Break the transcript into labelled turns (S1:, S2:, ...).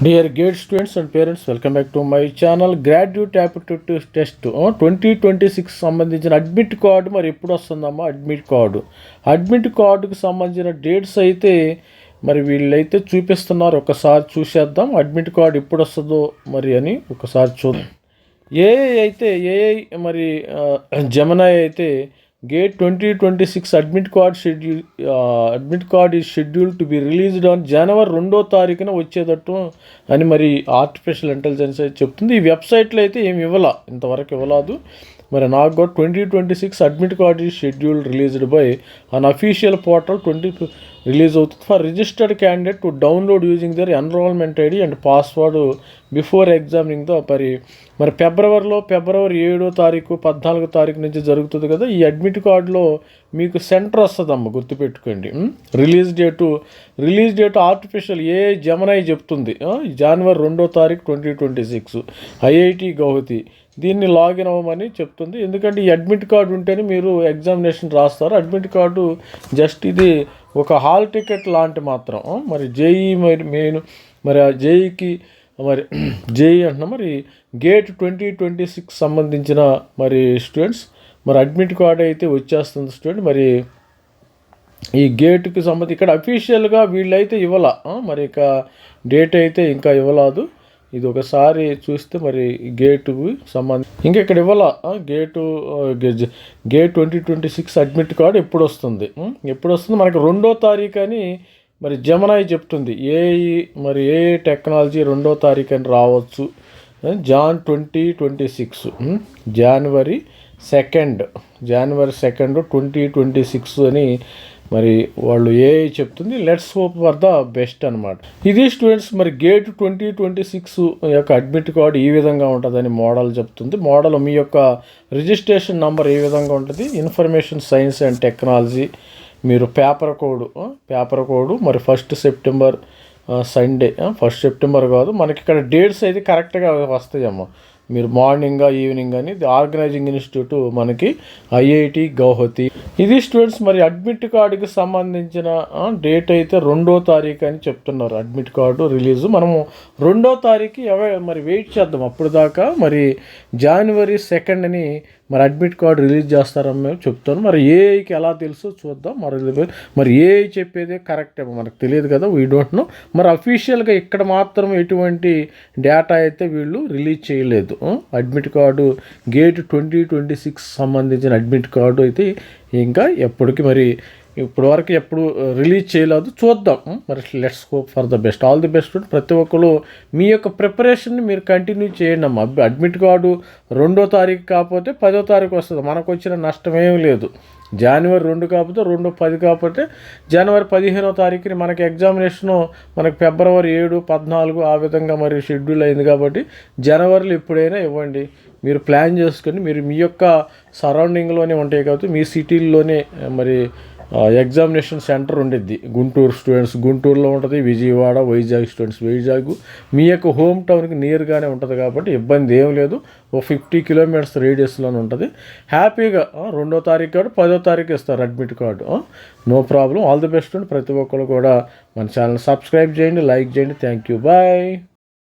S1: Dear GATE students and parents, welcome back to my channel. Graduate aptitude test 2026 సంబంధించిన admit card మరి ఎప్పుడు వస్తుందమ్మా? Admit కార్డుకి సంబంధించిన డేట్స్ అయితే మరి వీళ్ళైతే చూపిస్తున్నారు. ఒకసారి చూసేద్దాం అడ్మిట్ కార్డు ఎప్పుడు వస్తుందో మరి అని ఒకసారి చూద్దాం. ఏఐ మరి జెమినీ అయితే GATE 2026 admit card is schedule to be released on January 2వ తారీఖున వచ్చేటట్టు అని మరి ఆర్టిఫిషియల్ ఇంటెలిజెన్స్ అయితే చెప్తుంది. ఈ వెబ్సైట్లో అయితే ఏమి ఇంతవరకు ఇవ్వలేదు. మరి నాకు కూడా 2026 admit card is schedule released by an official portal release అవుతుంది for registered candidate to download using their enrolment ID and password before ఎగ్జామినింగ్తో మరి ఫిబ్రవరి 7వ తారీఖు 14వ తారీఖు నుంచి జరుగుతుంది కదా. ఈ అడ్మిట్ కార్డులో మీకు సెంటర్ వస్తుందమ్మ, గుర్తుపెట్టుకోండి. రిలీజ్ డేటు ఆర్టిఫిషియల్ జెమినీ చెప్తుంది జనవరి 2వ తారీఖు 2026 ఐఐటి గౌహతి. దీన్ని లాగిన్ అవ్వమని చెప్తుంది. ఎందుకంటే ఈ అడ్మిట్ కార్డు ఉంటేనే మీరు ఎగ్జామినేషన్ రాస్తారు. అడ్మిట్ కార్డు జస్ట్ ఇది ఒక హాల్ టికెట్ లాంటి మాత్రం. మరి జేఈ మెయిన్ మరి ఆ జేఈకి మరి జేఈ అంటున్నా మరి GATE 2026 సంబంధించిన మరి స్టూడెంట్స్ మరి అడ్మిట్ కార్డు అయితే వచ్చేస్తుంది స్టూడెంట్. మరి ఈ గేట్కి సంబంధించి ఇక్కడ అఫీషియల్గా వీళ్ళైతే మరి ఇక డేట్ అయితే ఇంకా ఇవ్వలేదు. ఇది ఒకసారి చూస్తే మరి గేటుకు సంబంధించి ఇంకా ఇక్కడ GATE 2026 అడ్మిట్ కార్డు ఎప్పుడు వస్తుంది మనకి 2వ తారీఖు అని మరి జెమినీ చెప్తుంది. ఏఐ టెక్నాలజీ 2వ తారీఖు అని రావచ్చు. జాన్ 2026 జనవరి 2 2026 అని మరి వాళ్ళు ఏఐ చెప్తుంది. Let's hope for the best అనమాట. ఇది స్టూడెంట్స్ మరి GATE 2026 యొక్క అడ్మిట్ కార్డు ఈ విధంగా ఉంటుందని మోడల్ చెప్తుంది. మోడల్ మీ యొక్క రిజిస్ట్రేషన్ నెంబర్ ఏ విధంగా ఉంటుంది, ఇన్ఫర్మేషన్ సైన్స్ అండ్ టెక్నాలజీ మీరు పేపర్ కోడ్ మరి 1 సెప్టెంబర్ సండే 1 సెప్టెంబర్ కాదు, మనకి ఇక్కడ డేట్స్ అయితే కరెక్ట్గా వస్తాయమ్మా. మీరు మార్నింగ్ ఈవినింగ్ అని ఆర్గనైజింగ్ ఇన్స్టిట్యూట్ మనకి ఐఐటి గౌహతి. ఇది స్టూడెంట్స్ మరి అడ్మిట్ కార్డుకి సంబంధించిన డేట్ అయితే 2వ తారీఖు అని చెప్తున్నారు. అడ్మిట్ కార్డు రిలీజు మనము 2వ తారీఖు మరి వెయిట్ చేద్దాం. అప్పుడు దాకా మరి జనవరి 2 మరి అడ్మిట్ కార్డు రిలీజ్ చేస్తారని మేము చెప్తాను. మరి ఏఐకి ఎలా తెలుసో చూద్దాం. మరి ఏఐ చెప్పేదే కరెక్ట్ మనకు తెలియదు కదా, వీ డోంట్ నో. మరి అఫీషియల్గా ఇక్కడ మాత్రం ఎటువంటి డేటా అయితే వీళ్ళు రిలీజ్ చేయలేదు. అడ్మిట్ కార్డు GATE 2026 సంబంధించిన అడ్మిట్ కార్డు అయితే ఇంకా ఇప్పటివరకు ఎప్పుడు రిలీజ్ చేయలేదు, చూద్దాం. మరి let's hope for the best. All the best. ప్రతి ఒక్కరు మీ యొక్క ప్రిపరేషన్ని మీరు కంటిన్యూ చేయండి అమ్మా. అడ్మిట్ కార్డు 2వ తారీఖు కాకపోతే 10వ తారీఖు వస్తుంది, మనకు వచ్చిన నష్టం ఏమీ లేదు. జనవరి 2 కాకపోతే 2/10 కాకపోతే జనవరి 15వ తారీఖుని మనకి ఎగ్జామినేషను మనకి ఫిబ్రవరి 7, 14 ఆ విధంగా మరి షెడ్యూల్ అయింది కాబట్టి జనవరిలో ఎప్పుడైనా ఇవ్వండి. మీరు ప్లాన్ చేసుకొని మీరు మీ యొక్క సరౌండింగ్లోనే ఉంటాయి కాబట్టి మీ సిటీల్లోనే మరి ఎగ్జామినేషన్ సెంటర్ ఉండిద్ది. గుంటూరు స్టూడెంట్స్ గుంటూరులో ఉంటుంది, విజయవాడ వైజాగ్ స్టూడెంట్స్ వైజాగ్ మీ యొక్క హోమ్ టౌన్కి నియర్గానే ఉంటుంది కాబట్టి ఇబ్బంది ఏం లేదు. ఓ 50 కిలోమీటర్స్ రేడియస్లోనే ఉంటుంది. హ్యాపీగా 2వ తారీఖు కాదు 10వ తారీఖు ఇస్తారు admit card. No problem. All the best. ప్రతి ఒక్కరు కూడా మన ఛానల్ సబ్స్క్రైబ్ చేయండి, లైక్ చేయండి. Thank you, bye.